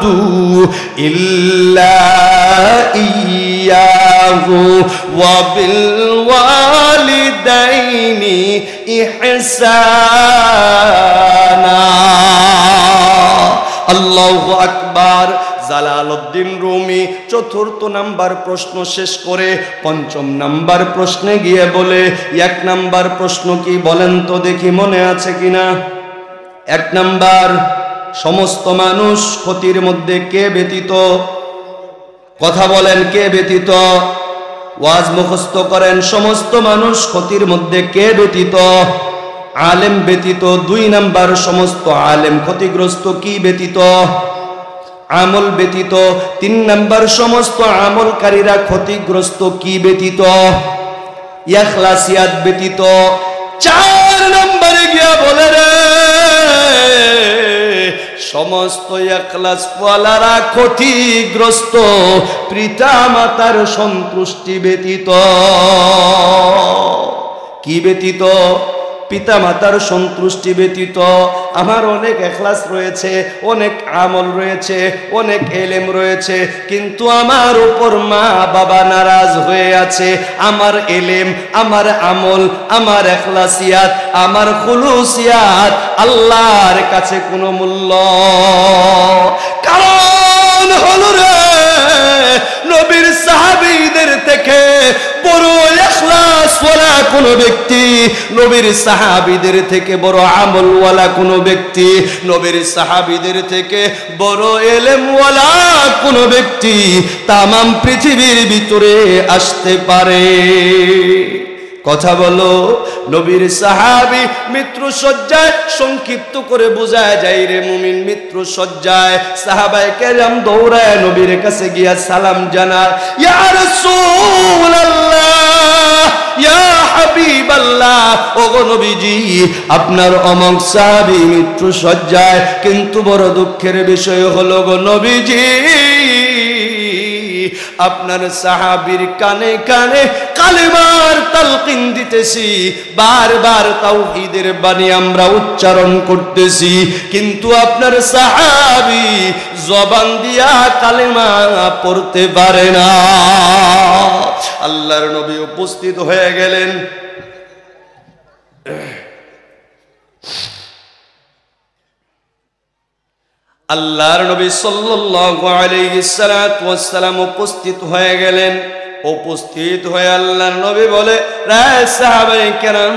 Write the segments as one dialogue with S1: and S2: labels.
S1: না'বুদু ইল্লা ইয়াহু ওয়া বিল ওয়ালিদাইনি ইহসানা। আল্লাহু আকবার। জালালউদ্দিন রুমি চতুর্থ নাম্বার প্রশ্ন শেষ করে পঞ্চম নাম্বার প্রশ্নে গিয়ে বলে, এক নাম্বার প্রশ্ন কি বলেন তো দেখি, মনে আছে কিনা? এক নাম্বার, সমস্ত মানুষ ক্ষতির মধ্যে কে ব্যতীত? কথা বলেন, কে ব্যতীত? ওয়াজ মুখস্থ করেন, সমস্ত মানুষ ক্ষতির মধ্যে কে ব্যতীত? আলেম ব্যতীত। দুই নাম্বার, সমস্ত আলেম ক্ষতিগ্রস্ত কি ব্যতীত? আমল ব্যতীত। তিন নাম্বার, সমস্ত আমলকারীরা ক্ষতিগ্রস্ত কি ব্যতীত? ইখলাসিয়াত ব্যতীত। চার নম্বরে গিয়া বলে রে, সমস্ত ইখলাস ওয়ালারা ক্ষতিগ্রস্ত পিতা মাতার সন্তুষ্টি ব্যতীত। কি ব্যতীত? পিতা মাতার সন্তুষ্টি ব্যতীত। আমার অনেক ইখলাস রয়েছে, অনেক আমল রয়েছে, অনেক ইলম রয়েছে, কিন্তু আমার উপর মা বাবা নারাজ হয়ে আছে। আমার ইলম, আমার আমল, আমার ইখলাসিয়াত, আমার খুলুসিয়াত আল্লাহর কাছে কোনো মূল্য। কারণ হলো রে, নবীর সাহাবীদের থেকে বড় ইখলাস ওয়ালা কোন ব্যক্তি, নবীর সাহাবীদের থেকে বড় আমল ওয়ালা কোন ব্যক্তি, নবীর সাহাবীদের থেকে বড় ইলম ওয়ালা কোন ব্যক্তি তামাম পৃথিবীর ভিতরে আসতে পারে? কথা বলো। নবীর সাহাবী মৃত্যু সজ্জায়, সংক্ষিপ্ত করে বোঝায় যায় রে মুমিন, মৃত্যু সজ্জায় সাহাবায়ে কেরাম দৌড়ায় নবীর কাছে গিয়া সালাম জানায়, ইয়া রাসূলুল্লাহ, ইয়া হাবিবাল্লাহ, ওগো নবীজি, আপনার অমক সাহাবী মৃত্যু সজ্জায়, কিন্তু বড় দুঃখের বিষয় হলো গো নবীজি, আপনার সাহাবীর কানে কানে কালেমার তালকিন দিতেছি, বারবার তাওহীদের বাণী আমরা উচ্চারণ করতেছি, কিন্তু আপনার সাহাবী জবান দিয়া কালেমা পড়তে পারে না। আল্লাহর নবী উপস্থিত হয়ে গেলেন। আল্লাহর নবী সাল্লাল্লাহু আলাইহি সাল্লাতু ওয়াস সালাম উপস্থিত হয়ে গেলেন। উপস্থিত হয়ে আল্লাহর নবী বলে, রে সাহাবায়ে কেরাম,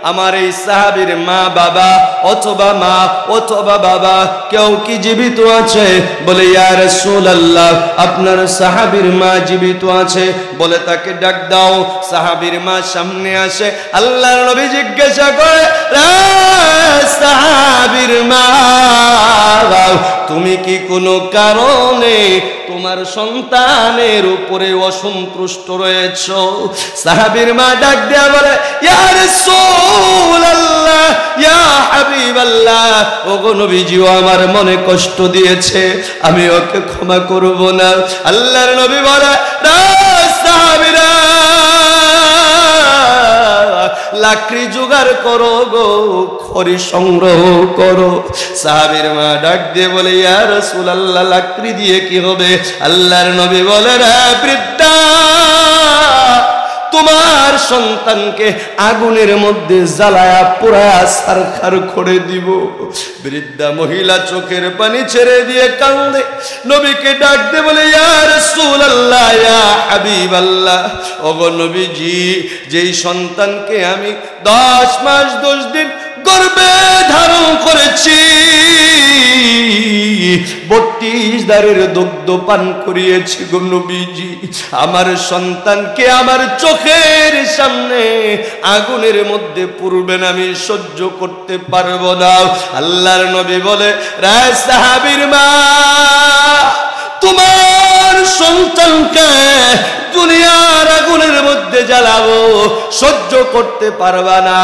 S1: আমার এই সাহাবীর মা বাবা অথবা মা অথবা বাবা কেউ কি জীবিত আছে? বলে, ইয়া রাসূলুল্লাহ, আপনার সাহাবীর মা জীবিত আছে। বলে, তাকে ডাক দাও। সাহাবীর মা সামনে আসে। আল্লাহর নবী জিজ্ঞাসা করে, রে সাহাবীর মা, তুমি কি কোনো কারণে তোমার সন্তানের উপরে অসন্তুষ্ট রয়েছ? সাহাবীর মা ডাক দেয়া বলে, ইয়া রাসূলুল্লাহ, ইয়া হাবিবাল্লাহ, ওগো নবীজি, ও আমার মনে কষ্ট দিয়েছে, আমি ওকে ক্ষমা করব না। আল্লাহর নবী বলে, সাহাবীরা লাকড়ি জোগাড় করো গো, খড়ি সংগ্রহ করো। সাহাবীর মা ডাক দিয়ে বলে, ইয়া রাসূলুল্লাহ, লাকড়ি দিয়ে কি হবে? আল্লাহর নবী বলে, রে বৃদ্ধা, তোমার সন্তানকে আগুনের মধ্যে জ্বালায়া পোড়ায়া ছারখার করে দিব। বৃদ্ধা মহিলা চোখের পানি ছেড়ে দিয়ে কান্দে। নবীকে ডাক দিয়ে বলে, ইয়া রাসূলুল্লাহ, ইয়া হাবিবাল্লাহ, ওগো নবীজি, যেই সন্তানকে আমি 10 মাস 10 দিন গর্ভে ধারণ করেছি, 32 দাঁড়ের দুগ্ধ পান করিয়েছি গো নবীজি, আমার সন্তানকে আমার চোখের সামনে আগুনের মধ্যে পুড়বেন আমি সহ্য করতে পারবো না। আল্লাহর নবী বলে, রে সাহাবীর মা, তোমার সন্তানকে দুনিয়ার আগুনের মধ্যে জ্বালাবো, সহ্য করতে পারবা না।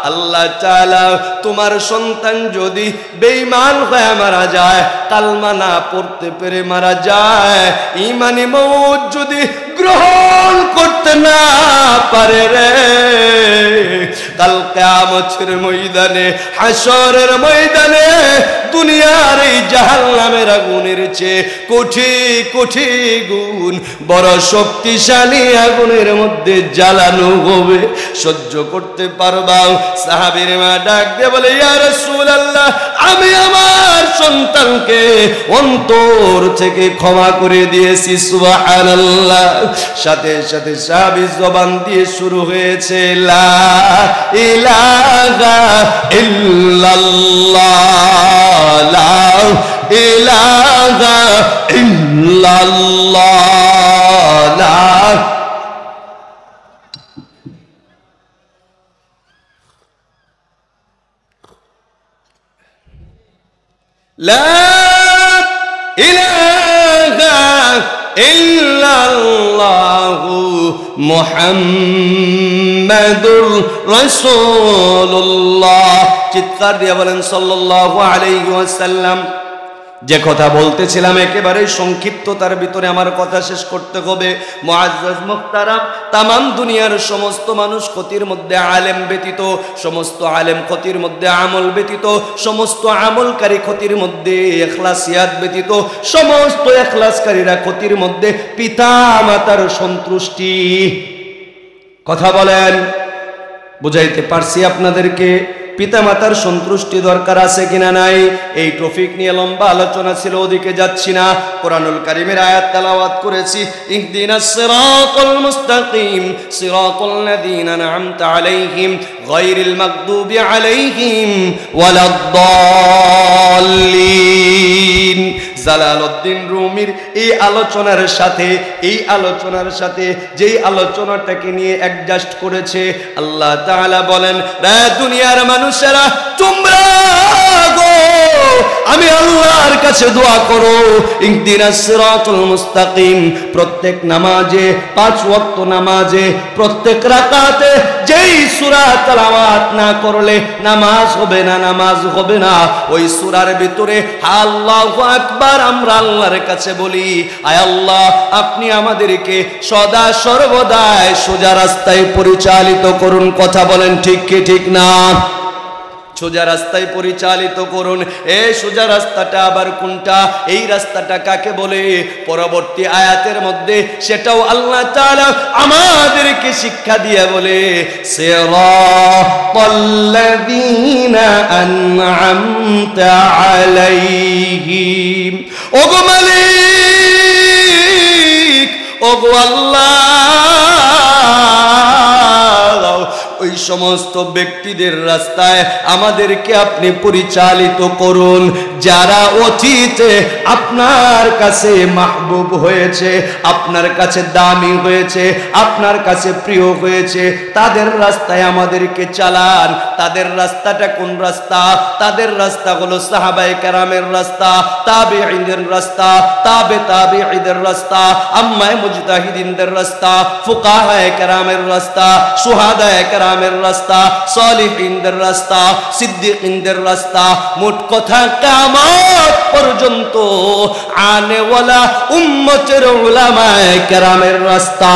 S1: আল্লাহ তাআলা তোমার সন্তান যদি বেঈমান হয়ে মারা যায়, কালমা না পড়তে পেরে মারা যায়, ঈমানি মওত যদি গ্রহণ করতে না পারে রে, কাল কিয়ামতের ময়দানে, হাসরের ময়দানে দুনিয়ার এই জাহান্নামের আগুনের চেয়ে কোটি কোটি গুণ বড় শক্তিশালী আগুনের মধ্যে জ্বালানো হবে। সহ্য করতে পারবা? সাহাবীর মা ডাক দিয়ে বলে, ইয়া রাসূলুল্লাহ, আমি আমার সন্তানকে অন্তর থেকে ক্ষমা করে দিয়েছি। সুবহানাল্লাহ। সাথে সাথে সাহাবী জবান দিয়ে শুরু হয়েছে, লা ইলাহা ইল্লাল্লাহ, লা ইলাহা ইল্লাল্লাহ, লা ইলাহা ইল্লাল্লাহু মুহাম্মাদুর রাসূলুল্লাহ। চিৎকার দিয়ে বলেন সাল্লাল্লাহু আলাইহি ওয়াসাল্লাম। যে কথা বলতেছিলাম একেবারে সংক্ষিপ্ততার ভিতরে আমার কথা শেষ করতে হবে। মুআজ্জাজ মুহতারাম, তামাম দুনিয়ার সমস্ত মানুষ ক্ষতির মধ্যে আলেম ব্যতীত, সমস্ত আলেম ক্ষতির মধ্যে আমল ব্যতীত, সমস্ত আমলকারী ক্ষতির মধ্যে ইখলাসিয়াত ব্যতীত, সমস্ত ইখলাসকারীরা ক্ষতির মধ্যে পিতা মাতার সন্তুষ্টি। কথা বলেন, বুঝাইতে পারছি আপনাদেরকে? পিতামাতার সন্তুষ্টি দরকার আছে কিনা নাই? এই টপিক নিয়ে লম্বা আলোচনা ছিল, ওদিকে যাচ্ছি না। কোরআনুল কারীমের আয়াত তেলাওয়াত করেছি, ইহদিনাস সিরাতাল মুস্তাকিম সিরাতাল লাযীনা আন'আমতা আলাইহিম গায়রিল মাগদুবি আলাইহিম ওয়ালাদ-দাল্লিন। জালালউদ্দিন রুমির এই আলোচনার সাথে যেই আলোচনাটাকে নিয়ে অ্যাডজাস্ট করেছে, আল্লাহ তাআলা বলেন, রে দুনিয়ার মানুষেরা, তোমরা গো আমি আল্লাহর কাছে দোয়া করো, ইহদিনাস সিরাতাল মুস্তাকিম। প্রত্যেক নামাজে, 5 ওয়াক্ত নামাজে, প্রত্যেক রাকাতে যেই সূরা তেলাওয়াত না করলে নামাজ হবে না। ওই সূরার ভিতরে আল্লাহু আকবার আমরা আল্লাহর কাছে বলি, আয় আল্লাহ, আপনি আমাদেরকে সদা সর্বদাই সোজা রাস্তায় পরিচালিত করুন। কথা বলেন ঠিক কি ঠিক না? সোজা রাস্তায় পরিচালিত করুন। এই সোজা রাস্তাটা আবার কোনটা? এই রাস্তাটা কাকে বলে? পরবর্তী আয়াতের মধ্যে সেটাও আল্লাহ তাআলা আমাদেরকে শিক্ষা দিয়ে বলে, সিরাতাল্লাযীনা আন'আমতা আলাইহিম। ওগো মালিক, ওগো আল্লাহ, ওই সমস্ত ব্যক্তিদের রাস্তায় আমাদেরকে আপনি পরিচালিত করুন যারা অতীতে আপনার কাছে মাহবুব হয়েছে, আপনার কাছে দামি হয়েছে, আপনার কাছে প্রিয় হয়েছে। তাদের রাস্তায় আমাদেরকে চালান। তাদের রাস্তাটা কোন রাস্তা? তাদের রাস্তা হলো সাহাবায়ে কেরামের রাস্তা, তাবেঈনদের রাস্তা, তাবেঈদের রাস্তা, আম্মায়ে মুজতাহিদিনদের রাস্তা, ফুকাহায়ে কেরামের রাস্তা, শুহাদায়ে কেরামের রাস্তা, সালিহিনদের রাস্তা, সিদ্দিকিনদের রাস্তা। মোট কথা কিয়ামত পর্যন্ত আনেওয়ালা উম্মতের উলামায়ে কেরামের রাস্তা।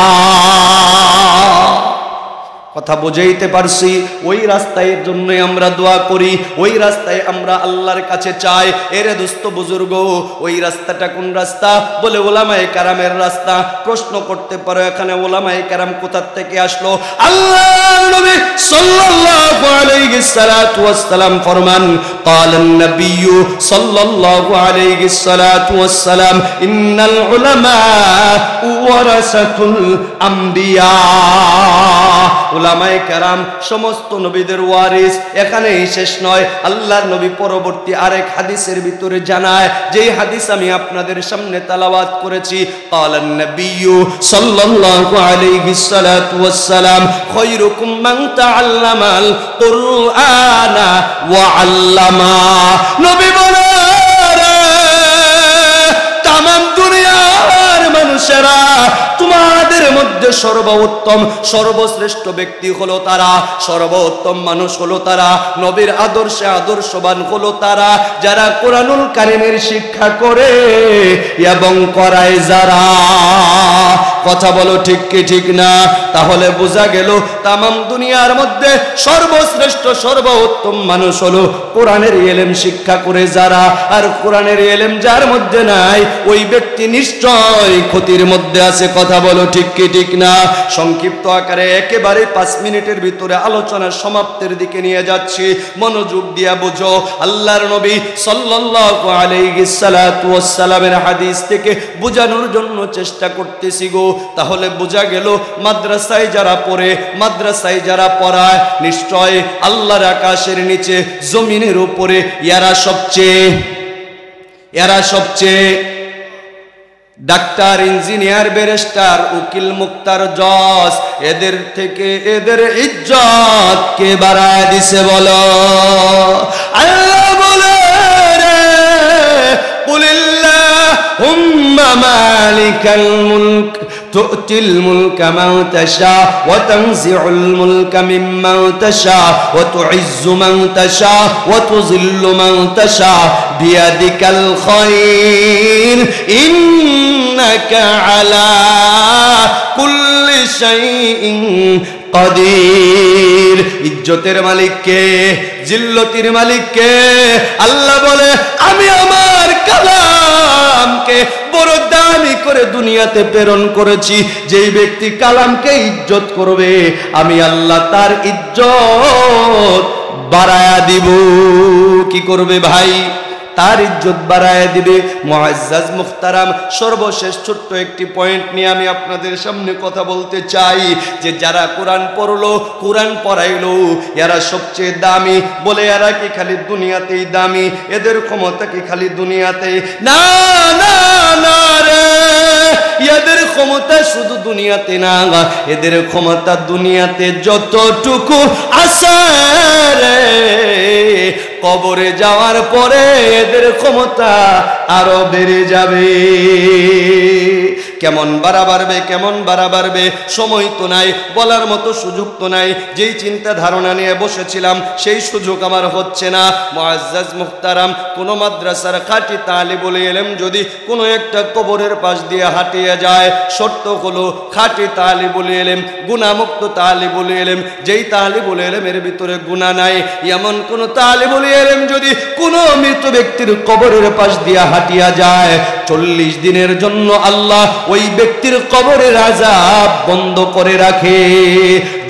S1: কথা বুঝাইতে পারছি? ওই রাস্তায় জন্যই আমরা দোয়া করি, ওই রাস্তায় আমরা আল্লাহর কাছে চাই। এরে দোস্ত বুজুর্গ, ওই রাস্তাটা কোন রাস্তা? বলে উলামায়ে কেরামের রাস্তা। প্রশ্ন করতে পারো, এখানে উলামায়ে কেরাম কোথা থেকে আসলো? আল্লাহর নবী সাল্লাল্লাহু আলাইহি সাল্লাতু ওয়াস সালাম ফরমান, ক্বালান নবিয়্যু সাল্লাল্লাহু আলাইহি সাল্লাতু ওয়াস সালাম, ইন্নাল উলামা ওয়ারাসাতুল আমবিয়া। উলামায়ে কেরাম সমস্ত নবীদের ওয়ারিস। এখানেই শেষ নয়, আল্লাহর নবী পরবর্তী আরেক হাদিসের ভিতরে জানায়, যেই হাদিস আমি আপনাদের সামনে তেলাওয়াত করেছি, ক্বালান নবিয়্যু সাল্লাল্লাহু আলাইহি সাল্লাতু ওয়াস সালাম, খায়রুকুম মান তাআল্লামাল কুরআনা ওয়া আল্লামা। নবী বলেন, তামাম দুনিয়ার মানুষেরা, তোমাদের মধ্যে সর্বোত্তম সর্বশ্রেষ্ঠ ব্যক্তি হলো তারা, সর্বোত্তম মানুষ হলো তারা, নবীর আদর্শে আদর্শবান হলো তারা যারা কোরআনুল কারীমের শিক্ষা করে এবং করায় যারা। কথা বলো ঠিক কি ঠিক না? তাহলে বোঝা গেল তামাম দুনিয়ার মধ্যে সর্বশ্রেষ্ঠ সর্বোত্তম মানুষ হলো কোরআনের ইলম শিক্ষা করে যারা। আর কোরআনের ইলম যার মধ্যে নাই ওই ব্যক্তি নিশ্চয় ক্ষতির মধ্যে আছে। কথা বলো ঠিক কি ঠিক না? সংক্ষিপ্ত আকারে একেবারে 5 মিনিটের ভিতরে আলোচনা সমাপ্তির দিকে নিয়ে যাচ্ছি, মনোযোগ দিয়া বুঝো। আল্লাহর নবী সাল্লাল্লাহু আলাইহি সাল্লাতু ওয়াস সালামের হাদিস থেকে বোঝানোর জন্য চেষ্টা করতেছি গো। তাহলে বোঝা গেল মাদ্রাসায় যারা পড়ে, মাদ্রাসায় যারা পড়ায়, নিশ্চয় আল্লাহর আকাশের নিচে জমিনের উপরে এরা সবচেয়ে ডাক্তার, ইঞ্জিনিয়ার, ব্যারিস্টার, উকিল, মুক্তার, জজ, এদের থেকে এদের ইজ্জত কে বাড়ায় দিছে বলো? আল্লাহ বলে রে কুলিল্লাহুম্মা মালিকাল মুলক তু'তিল মুলকা মান তাশা ওয়া তানজি'ুল মুলকা মিম্মান তাশা ওয়া তু'ইজ্জু মান তাশা ওয়া তুযিল্লু মান তাশা বিয়াদিকাল খায়র ইন্নাকা আলা কুল্লি শাইইন কাদির। ইজ্জতের মালিক কে? জিল্লতির মালিক কে? আল্লাহ বলে আমি আমার কালামকে বড় দামি করে দুনিয়াতে প্রেরণ করেছি। যেই ব্যক্তি কালামকে ইজ্জত করবে আমি আল্লাহ তার ইজ্জত বাড়ায়া দিব। কি করবে ভাই? তার ইজ্জত বাড়ায় দিবে। মুআজ্জাজ মুখতারাম, সর্বশেষ ছোট্ট একটি পয়েন্ট নিয়ে আমি আপনাদের সামনে কথা বলতে চাই যে যারা কোরআন পড়লো, কোরআন পড়াইলো, এরা সবচেয়ে দামি। বলে এরা কি খালি দুনিয়াতেই দামি? এদের ক্ষমতা কি খালি দুনিয়াতে? না না না রে, এদের ক্ষমতা শুধু দুনিয়াতে না, এদের ক্ষমতা দুনিয়াতে যতটুকু আছে রে, কবরে যাওয়ার পরে এদের ক্ষমতা আরো বেড়ে যাবে। কেমন বাড়া বাড়বে, কেমন বাড়া বাড়বে সময় তো নাই, বলার মতো সুযোগ তো নাই। যেই চিন্তা ধারণা নিয়ে বসেছিলাম সেই সুযোগ আমার হচ্ছে না। মুআজ্জাজ মুখতারাম, কোনো মাদ্রাসার খাঁটি তালিবুল ইলম যদি কোনো একটা কবরের পাশ দিয়ে হাঁটিয়ে যায়, শর্ত হলো খাঁটি তালিবুল ইলম, গুনাহমুক্ত তালিবুল ইলম। যেই তালিবুল ইলমের ভিতরে গুনাহ নাই এমন কোন তালিবুল ইলম যদি কোনো মৃত ব্যক্তির কবরের পাশ দিয়ে হাঁটিয়া যায়, 40 দিনের জন্য আল্লাহ ওই ব্যক্তির কবরের আযাব বন্ধ করে রাখে।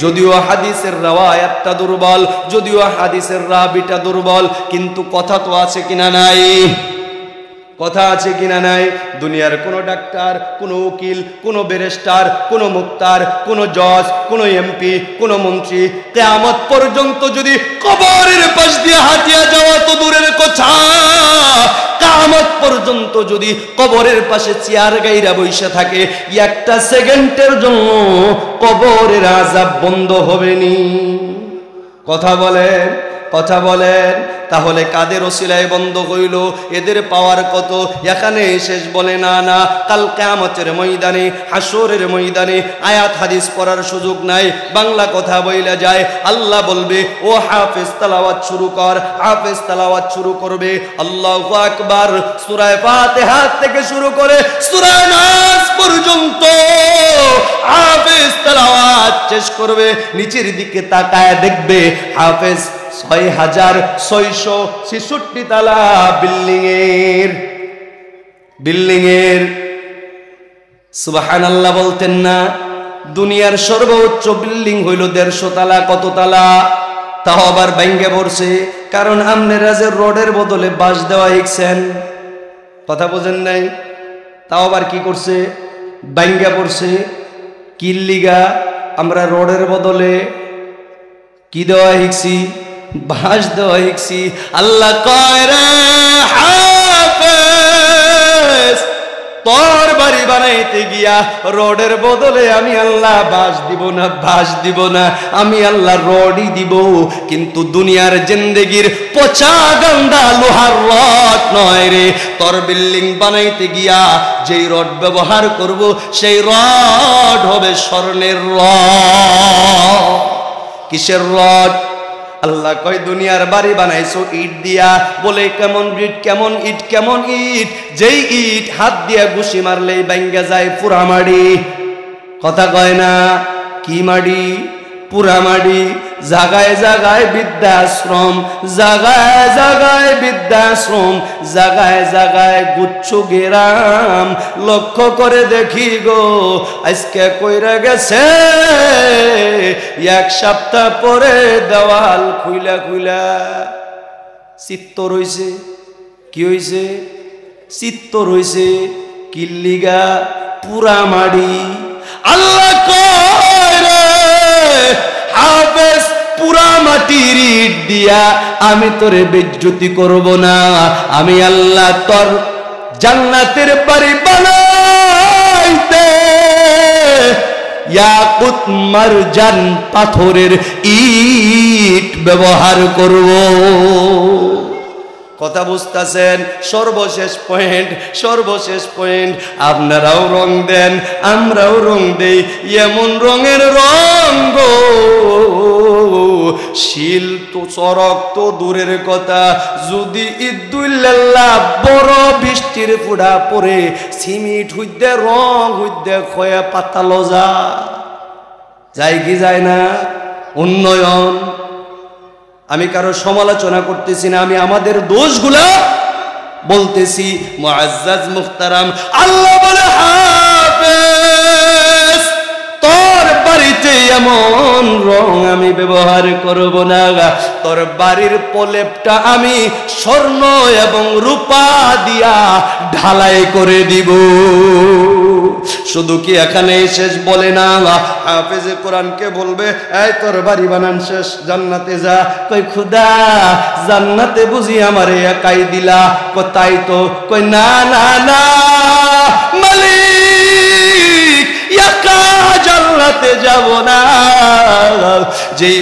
S1: যদিও হাদিসের রাওয়ায়াতটা দুর্বল, যদিও হাদিসের রাবিটা দুর্বল, কিন্তু কথা তো আছে কিনা নাই? কথা আছে কিনা নাই? দুনিয়ার কোনো ডাক্তার, কোনো উকিল, কোনো ব্যারিস্টার, কোনো মুক্তার, কোনো জজ, কোনো এমপি, কোনো মন্ত্রী কিয়ামত পর্যন্ত যদি কবরের পাশ দিয়ে হাঁটিয়া যাওয়া তো দূরের কথা, কিয়ামত পর্যন্ত যদি কবরের পাশে চেয়ার গাইরা বসে থাকে, একটা সেকেন্ডের জন্য কবরের আযাব বন্ধ হবে নি। কথা বলেন, কথা বলেন। তাহলে কাদের ওসিলায় বন্ধ হইল? এদের পাওয়ার কত? এখানে শেষ বলে না, না, কাল কিয়ামতের ময়দানে, হাসরের ময়দানে আয়াত হাদিস পড়ার সুযোগ নাই, বাংলা কথা বইলা যায়। আল্লাহ বলবে ও হাফেজ তেলাওয়াত শুরু কর। হাফেজ তেলাওয়াত শুরু করবে, আল্লাহু আকবার, সূরা ফাতিহা থেকে শুরু করে সূরা নাস পর্যন্ত হাফেজ তেলাওয়াত শেষ করবে। নিচের দিকে তাকায় দেখবে হাফেজ 6666 তালা বিল্ডিং এর সুবহানাল্লাহ বলতেন না? দুনিয়ার সর্বোচ্চ বিল্ডিং হইল 150 তালা। কত তালা? তাও আবার ভাঙ্গে পড়ছে, কারণ আপনারা যে রোডের বদলে বাঁশ দেওয়া শিখছেন, কথা বোঝেন নাই? তাও আবার কি করছে? ভাঙ্গে পড়ছে। কি লিগা? আমরা রোডের বদলে কি দেওয়া শিখছি? বাঁশ দেওয়া শিখছি। আল্লাহ কয় রে হাফেজ, তোর বাড়ি বানাইতে গিয়া রোডের বদলে আমি আল্লাহ বাঁশ দিব না, বাঁশ দিব না, আমি আল্লাহ রডই দিব। কিন্তু দুনিয়ার জিন্দেগির পচা গন্ধা লোহার রড নয় রে। তোর বিল্ডিং বানাইতে গিয়া যেই রড ব্যবহার করব সেই রড হবে স্বর্ণের রড। কিসের রড? আল্লাহ কয় দুনিয়ার বাড়ি বানাইছো ইট দিয়া। বলে কেমন ইট, কেমন ইট, কেমন ইট? যেই ইট হাত দিয়া ঘুষি মারলেই ভাঙ্গা যায় পুরামাড়ি। কথা কয় না। কি মাটি? পুরা মাটি। জাগায় জাগায় বৃদ্ধাশ্রম, জাগায় জাগায় বৃদ্ধাশ্রম, জাগায় জাগায় গুচ্ছ গেরাম। লক্ষ্য করে দেখি গো আজকে কইরা গেছে, এক সপ্তাহ পরে দেওয়াল খুইলা খুইলা চিত্ত রইছে। কি হইছে? চিত্ত রইছে। কিল্লিগা? পুরা মাড়ি। আল্লাহ কয় রে হাফেজ, পুরা মাটির ইট দিয়া আমি তোরে বেজ্জতি করব না। আমি আল্লাহ তোর জান্নাতের বাড়ি বানাইতে ইয়াকুত মারজান পাথরের ইট ব্যবহার করব। কথা বুঝতেছেন? সর্বশেষ পয়েন্ট, সর্বশেষ পয়েন্ট। আপনারাও রং দেন, আমরাও রং দেই। এমন রঙের রং গো, শিল তো চরক তো দূরের কথা, যদি ইদ্দুল্লাহ বড় বৃষ্টির ফুড়া পরে সিমিট হইতে রং হইতে খয়া পাতালো যায় কি যায় না? উন্নয়ন। আমি কারো সমালোচনা করতেছি না, আমি আমাদের দোষগুলা বলতেছি। মুআজ্জাজ মুহতারাম, আল্লাহ বলে হাফেজ তোর বাড়িতে এমন রং আমি ব্যবহার করব না। তোর বাড়ির প্রলেপটা আমি স্বর্ণ এবং রূপা দিয়া ঢালাই করে দিব। শুধু কি এখানে শেষ? বলে না, হাফেজে কোরআনকে বলবে এই তোর বাড়ি বানান শেষ, জান্নাতে যা। কই খুদা জান্নাতে বুঝি আমারে একাই দিলা? তাই তো। কই না না না মালিক, একা জান্নাতে যাব না। যেই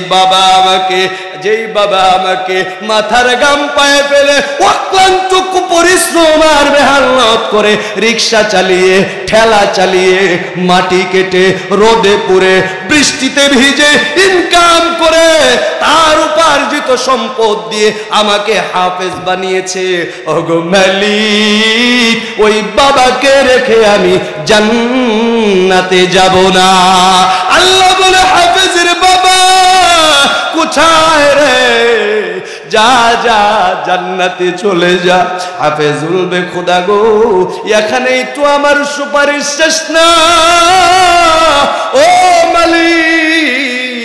S1: বাবা আমাকে মাথার গাম পায়ে ফেলে অক্লান্ত পরিশ্রম আর মেহনত করে রিক্সা চালিয়ে ঠেলা চালিয়ে মাটি কেটে রোদে পুড়ে বৃষ্টিতে ভিজে ইনকাম করে তার উপার্জিত সম্পদ দিয়ে আমাকে হাফেজ বানিয়েছে। ওগো মালিক, ওই বাবাকে রেখে আমি জান্নাতে যাব না। আল্লাহ বলে হাফেজের বাবা কোথায় রে? যা যা জান্নাতে চলে যা। হাফেজ বলবে খোদা গো এখানেই তো আমার সুপারিশ শেষ না। ও মালিক,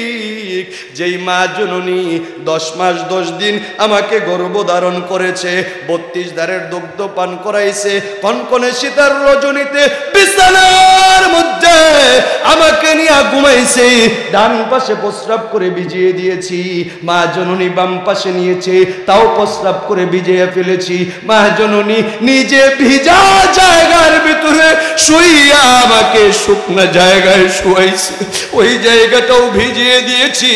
S1: যেই মা জননী 10 মাস 10 দিন আমাকে গর্ভধারণ করেছে, 32 ধারের দুগ্ধ পান করাইছে, কনকনে শীতের রজনীতে বিছানার মধ্যে আমাকে নিয়ে ঘুমাইছে, ডান পাশে প্রস্রাব করে ভিজিয়ে দিয়েছি। মা জননী বাম পাশে নিয়েছে, তাও প্রস্রাব করে ভিজিয়ে ফেলেছি। মা জননী নিজে ভিজা জায়গার ভিতরে শুইয়া আমাকে শুকনা জায়গায় শুয়াইছে, ওই জায়গাটাও ভিজিয়ে দিয়েছি।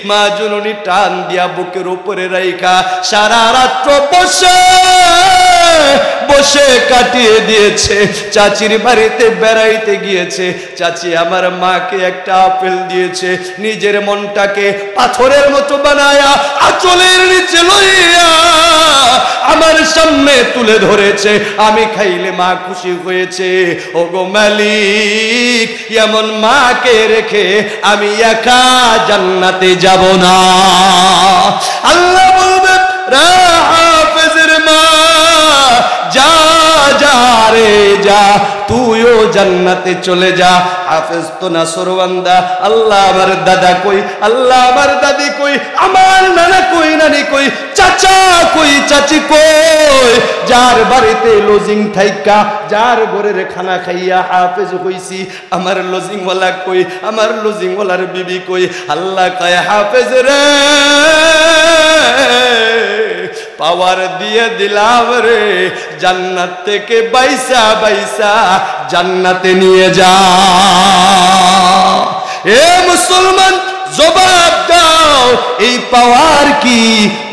S1: মা জননী টান দিয়া বুকের উপরে রাইখা সারা রাত্র বসে বসে কাটিয়ে দিয়েছে। চাচির বাড়িতে বেড়াইতে গিয়েছে, চাচি আমার মাকে একটা আপেল দিয়েছে, নিজের মনটাকে পাথরের মতো বানায়া আঁচলের নিচে লইয়া আমার সামনে তুলে ধরেছে। আমি খাইলে মা খুশি হয়েছে। ওগো মালিক, এমন মাকে রেখে আমি একা জান্নাতে যাব না। আল্লাহ বলবে হাফেজের মা যা যা রে যা, তুইও জান্নাতে চলে যা। হাফেজ তো নাসরবান্দা। আল্লাহ আমার দাদা কই, আল্লাহ আমার দাদি কই, আমার নানা কই, নানি কই, চাচা কই, চাচি কই, যার বাড়িতে লজিং থাইকা যার ঘরের খানা খাইয়া হাফেজ হইছি, আমার লজিং ওয়ালা কই, আমার লজিং ওয়ালার বিবি কই। আল্লাহ কয় হাফেজ রে পাওয়ার দিয়ে দিলাম রে, জান্নাত থেকে বাইসা বাইসা জান্নাতে নিয়ে যা। এ মুসলমান জবাব দাও, এই পাওয়ার কি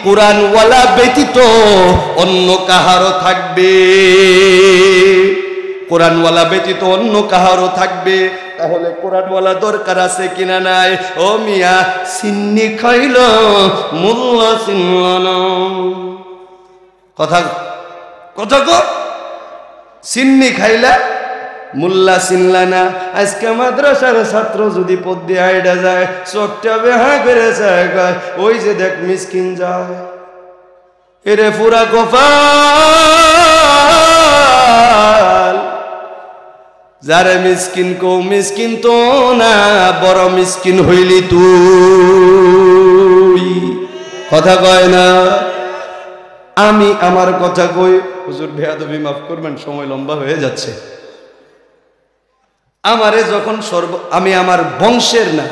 S1: কুরআনওয়ালা ব্যতীত অন্য কাহারও থাকবে? কোরআনওয়ালা ব্যতীত অন্য কাহারও থাকবে? তাহলে কোরআনওয়ালা দরকার আছে কিনা নাই? ও মিয়া, সিন্নি খাইল মোল্লা চিনল না। কথা কথা গো, সিন্নি খাইলা মোল্লা চিনলা না, আজকে মাদ্রাসার ছাত্র যদি পদ দিয়ে আইডা যায় চোখটা বেহা করে যায়, ওই যে দেখ মিসকিন যায়, এরে পুরা কপাল। যারে মিসকিন কো মিসকিন তো না, বড় মিসকিন হইলি তুই। কথা কয় না? আমি আমার কথা কই, হুজুর বেয়াদবি মাফ করবেন, সময় লম্বা হয়ে যাচ্ছে। আমারে যখন আমি আমার বংশের না,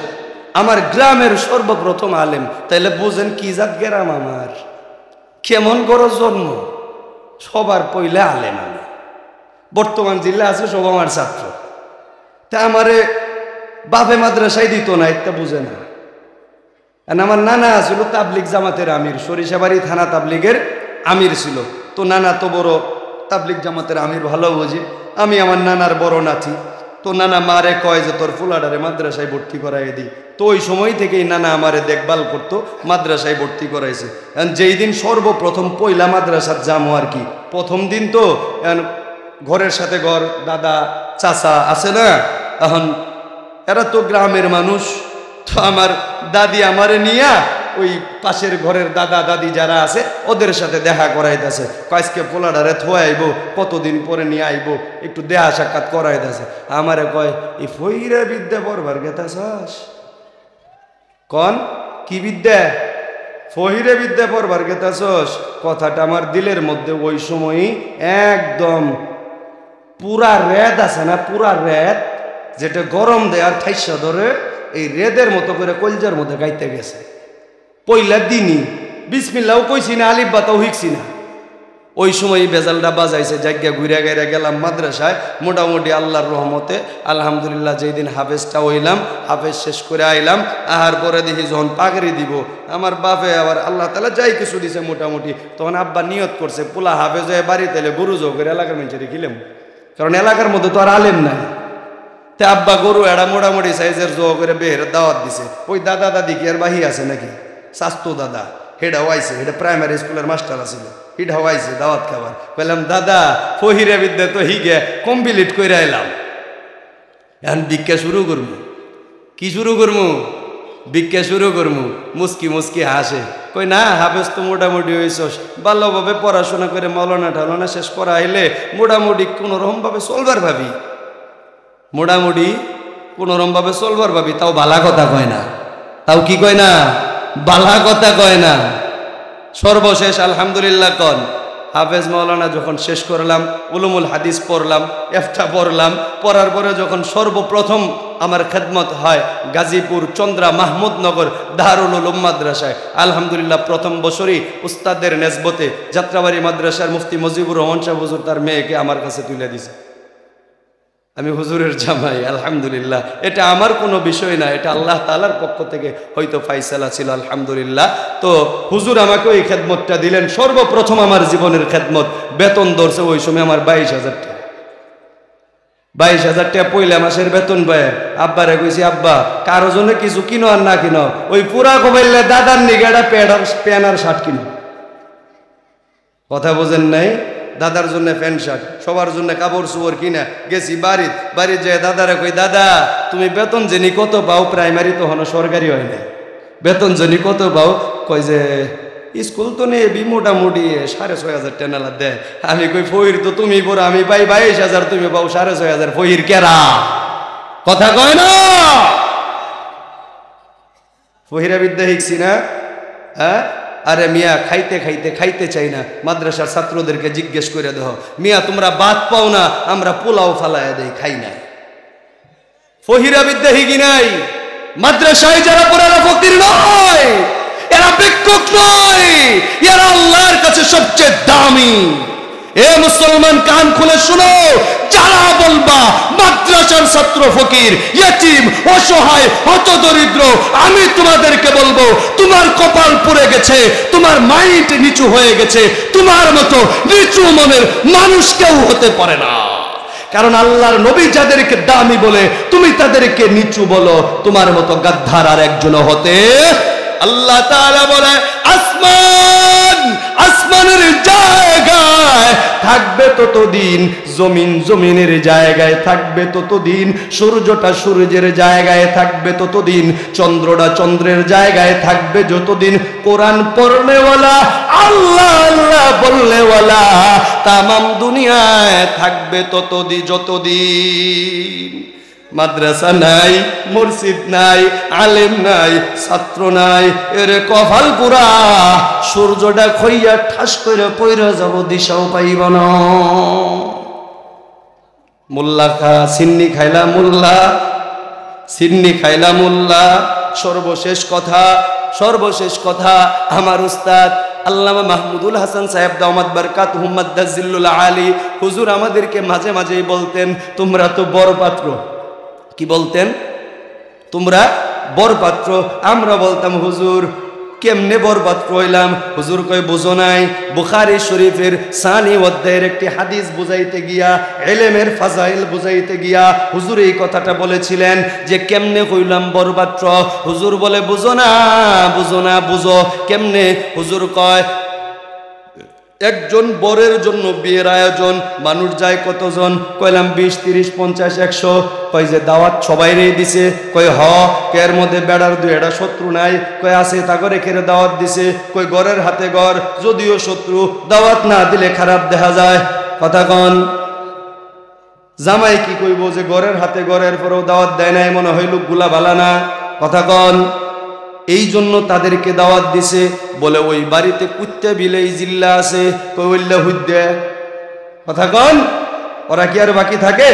S1: আমার গ্রামের সর্বপ্রথম আলেম, তাইলে বুঝেন কি জাত গ্রাম আমার, কেমন বড় জন্ম। সবার পইলে আলেম আমি, বর্তমান জেলা আছে সব আমার ছাত্র। তা আমারে বাপে মাদ্রাসায় দিত না, এটা বুঝে না। আমার নানা ছিল তাবলিগ জামাতের আমির, সরিষাবাড়ি থানা তাবলিগের আমির ছিল। তো নানা তো বড় তাবলিগ জামাতের আমির, ভালো বুঝি। আমি আমার নানার বড় নাতি, তো নানা মারে কয় যে তোর ফুলাডারে মাদ্রাসায় ভর্তি করাই দিই। তো ওই সময় থেকেই নানা আমারে দেখভাল করতো, মাদ্রাসায় ভর্তি করাইছে। যেই দিন সর্বপ্রথম পয়লা মাদ্রাসার যামো আর কি, প্রথম দিন তো ঘরের সাথে ঘর, দাদা চাচা আছে না, এখন এরা তো গ্রামের মানুষ। তো আমার দাদি আমারে নিয়া ওই পাশের ঘরের দাদা দাদি যারা আছে ওদের সাথে দেখা করাইতেছে। আজকে পোলাডারে থোয়া আইব, কতদিন পরে নিয়ে আইব, একটু দেহা সাক্ষাৎ করাইতেছে। আমারে কয় এই ফইরা বিদ্যা পড়বার গেতাছস? কন কি বিদ্যা? ফহিরে বিদ্যা পড়বার গেতাছস? কথাটা আমার দিলের মধ্যে ওই সময়ই একদম পুরা রেদ আছে না, পুরা রেদ যেটা গরম দেয় আর ঠাইসা ধরে, এই রেদের মতো করে কলজার মধ্যে গাইতে গেছে। পয়লা দিনই বিসমিল্লাও কইছি না, আলিফ বাতাও শিখছি না। ওই সময় বেজালটা বাজাইছে, জায়গা ঘুরে গাইরা গেলাম মাদ্রাসায়। মোটামুটি আল্লাহর রহমতে আলহামদুলিল্লাহ যেই দিন হাফেজটা হইলাম, হাফেজ শেষ করে আইলাম। আহার পরে দেখি যখন পাগড়ি দিব, আমার বাপে আবার আল্লাহ তাআলা যাই কিছু দিছে মোটামুটি, তখন আব্বা নিয়ত করছে পোলা হাফেজ হয়ে বাড়ি তাইলে গরু জো করে এলাকার মানুষের খিলাম, কারণ এলাকার মধ্যে তো আর আলেম নাই। তে আব্বা গরু এড়া মোটামুটি সাইজের জো করে বেহের দাওয়াত দিছে। ওই দাদা দাদি কি আর বাহি আছে নাকি, স্বাস্থ্য দাদা হেডা হওয়াইছে, হেডা প্রাইমারি স্কুলের মাস্টার আছিল, হিট হওয়াইছে দাওয়াত খাবার। বললাম দাদা ফহিরে বিদ্যা তো হিগে কমপ্লিট করে আইলাম, এখন ভিক্ষা শুরু করবো। কি শুরু করবো? ভিক্ষা শুরু করবো। মুস্কি মুস্কি হাসে, কই না হাফেজ তো মোটামুটি হয়েছস, ভালোভাবে পড়াশোনা করে মৌলানা ঠালানা শেষ করা হইলে মোটামুটি কোনোরকম ভাবে চলবার ভাবি, মোটামুটি কোনোরকম ভাবে চলবার ভাবি। তাও বালা কথা কয় না, তাও কি কয় না, বালা কথা কয় না। সর্বশেষ আলহামদুলিল্লাহ কন হাফেজ মৌলানা যখন শেষ করলাম, উলুমুল হাদিস পড়লাম, এফটা পড়লাম, পড়ার পরে যখন সর্বপ্রথম আমার খেদমত হয় গাজীপুর চন্দ্রা মাহমুদনগর দারুল উলুম মাদ্রাসায়। আলহামদুলিল্লাহ প্রথম বছরই উস্তাদের নেসবতে যাত্রাবাড়ি মাদ্রাসার মুফতি মুজিবুর রহমান সাহেব হুজুর তার মেয়েকে আমার কাছে তুলে দিছে। আমি হুজুরের জামাই, আলহামদুলিল্লাহ। এটা আমার কোনো বিষয় না, এটা আল্লাহ তাআলার পক্ষ থেকে হয়তো ফাইসালা ছিল, আলহামদুলিল্লাহ। তো হুজুর আমাকে ওই খেদমতটা দিলেন, সর্বপ্রথম আমার জীবনের খেদমত। বেতন ধরছে ওই সময় আমার 22,000 টাকা, 22,000 টাকা পয়লা মাসের বেতন পায়। আব্বারে কইছি আব্বা কারো জন্য কিছু কিনো আর না কিনো, ওই পুরা কমাইলে দাদার নিগাটা প্যান্ট আর শার্ট কিনো। কথা বোঝেন নাই? দাদার জন্য প্যান্ট শার্ট, সবার জন্য কাপড় চোপড় কিনা গেছি। বাড়ির যায় দাদারে কই দাদা তুমি বেতন জানি কত পাও? প্রাইমারি তো হনো সরকারি হয় না, বেতন জানি কত পাও? কই যে স্কুল তো নেবি মোটামুটি 6,500 টাকা দেয়। আমি কই ফহির তো তুমি পড়ো, আমি পাই 22,000, তুমি পাও 6,500। ফহির কেরা? কথা কয় না? ফহিরা বিদ্যা শিখছি না, হ্যাঁ? আরে মিয়া খাইতে খাইতে খাইতে চাই না, মাদ্রাসার ছাত্রদেরকে জিজ্ঞেস করে দেহ, মিয়া তোমরা ভাত পাও না? আমরা পোলাও ফালাইয়া দেই, খাই না। ফহিরা বিদ্যা হিগি নাই। মাদ্রাসায় যারা পড়ে এরা ফকির নয়, এরা ভিক্ষুক নয়, এরা আল্লাহর কাছে সবচেয়ে দামি। এ মুসলমান কান খুলে শুনো, যারা বলবা মাদ্রাসার ছাত্র ফকির, ইয়েতিম, অসহায়, হতদরিদ্র, আমি তোমাদেরকে বলবো তোমার কপাল পুড়ে গেছে, তোমার মাইন্ড নিচু হয়ে গেছে। তোমার মতো নিচু মনের মানুষ কেউ হতে পারে না। কারণ আল্লাহর নবী যাদেরকে দামি বলে তুমি তাদেরকে নিচু বলো, তোমার মতো গাদ্দার আর একজনও হতে। আল্লাহ তাআলা বলে আসমানের জায়গায় থাকবে ততদিন, জমিন জমিনের জায়গায় থাকবে ততদিন, সূর্যটা সূর্যের জায়গায় থাকবে ততদিন, চন্দ্রটা চন্দ্রের জায়গায় থাকবে যতদিন, কোরআন পড়নেওয়ালা, আল্লাহ আল্লাহ বলনেওয়ালা তামাম দুনিয়ায় থাকবে যতদিন। মাদ্রাসা নাই, মসজিদ নাই, আলেম নাই, ছাত্র নাই, এর কপাল পুরা, সূর্যটা খইয়া ঠাস করে পইরা যাব, দিশাও পাইব না। মোল্লা খা সিন্নি খাইলা মোল্লা, সিন্নি খাইলা মোল্লা। সর্বশেষ কথা আমার উস্তাদ আল্লামা মাহমুদুল হাসান সাহেব দাওমাত বারকাতুহুম মাদ্দাজিল্লুল আলী হুজুর আমাদেরকে মাঝে মাঝেই বলতেন, তোমরা তো বড় পাত্র। কি বলতেন? তোমরা বড় পাত্র। আমরা বলতাম, হুজুর কেমনে বড় পাত্র হইলাম? হুজুর কয়, বুঝো নাই? বুখারী শরীফের সানি অধ্যায়ের একটি হাদিস বুঝাইতে গিয়া, ইলমের ফাজাইল বুঝাইতে গিয়া হুজুর এই কথাটা বলেছিলেন যে কেমনে হইলাম বড় পাত্র। হুজুর বলে, বুঝো না, বুঝো কেমনে? হুজুর কয়, একজন বরের জন্য বিয়ের আয়োজন, মানুষ যায় কতজন? কইলাম 20, 30, 50, 100। কয় যে দাওয়াত সবাইরেই দিছে? কয় হ। এর মধ্যে বেড়ার দুই এটা শত্রু নাই? কয় আছে, তা করে কেড়ে দাওয়াত দিছে। কয় ঘরের হাতে ঘর, যদিও শত্রু, দাওয়াত না দিলে খারাপ দেখা যায়। কথা কন। জামাই কি কইব যে ঘরের হাতে ঘরের পরেও দাওয়াত দেয় নাই, মনে হয় লোকগুলা ভালা না? কথা কন। এই জন্য তাদেরকে দাওয়াত দিছে। বলে ওই বাড়িতে কুত্তে বিলেই জিল্লা আছে। কইল্লা হুদ্দে। কথা কন। ওরা কি আর বাকি থাকে?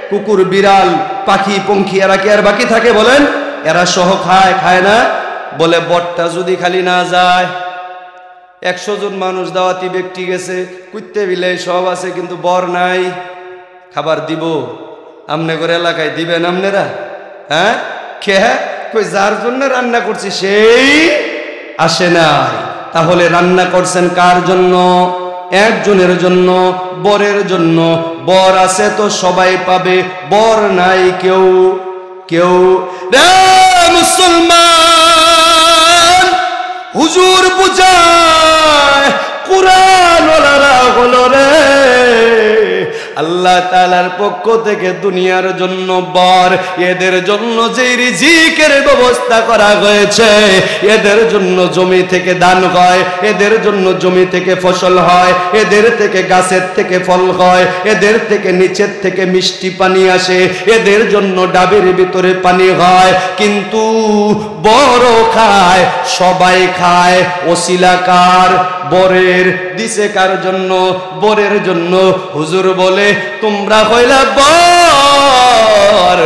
S1: কুকুর বিড়াল পাখি পঙ্খী এরা কি আর বাকি থাকে বলেন? এরা সহ খায় না? বলে বটটা যদি খালি না যায়, 100 জন মানুষ দাওয়াতি ব্যক্তি গেছে, কুত্তে বিলাই সব আছে, কিন্তু বর নাই, খাবার দিব? আমনে করে এলাকায় দিবেন আপনারা? হ্যাঁ, খেয়ে কই যার জন্য রান্না করছি সেই আসে নাই। তাহলে রান্না করছেন কার জন্য? একজনের জন্য, বরের জন্য। বর আছে তো সবাই পাবে, বর নাই কেউ। রে মুসলমান, হুজুর বুঝায়, কুরআন ওয়ালারা হলো রে আল্লাহ তাআলার পক্ষ থেকে দুনিয়ার জন্য বর, এদের জন্য যে রিজিকের ব্যবস্থা করা হয়েছে, এদের জন্য জমি থেকে দান হয়, এদের জন্য জমি থেকে ফসল হয়, এদের থেকে গাছের থেকে ফল হয়, এদের থেকে নিচের থেকে মিষ্টি পানি আসে, এদের জন্য ডাবের ভিতরে পানি হয়। কিন্তু বড় খায়, সবাই খায়, ওসিলা কার? বরের। দিছে কার জন্য? বরের জন্য। হুজুর বলে, তোমরা হইলা বর,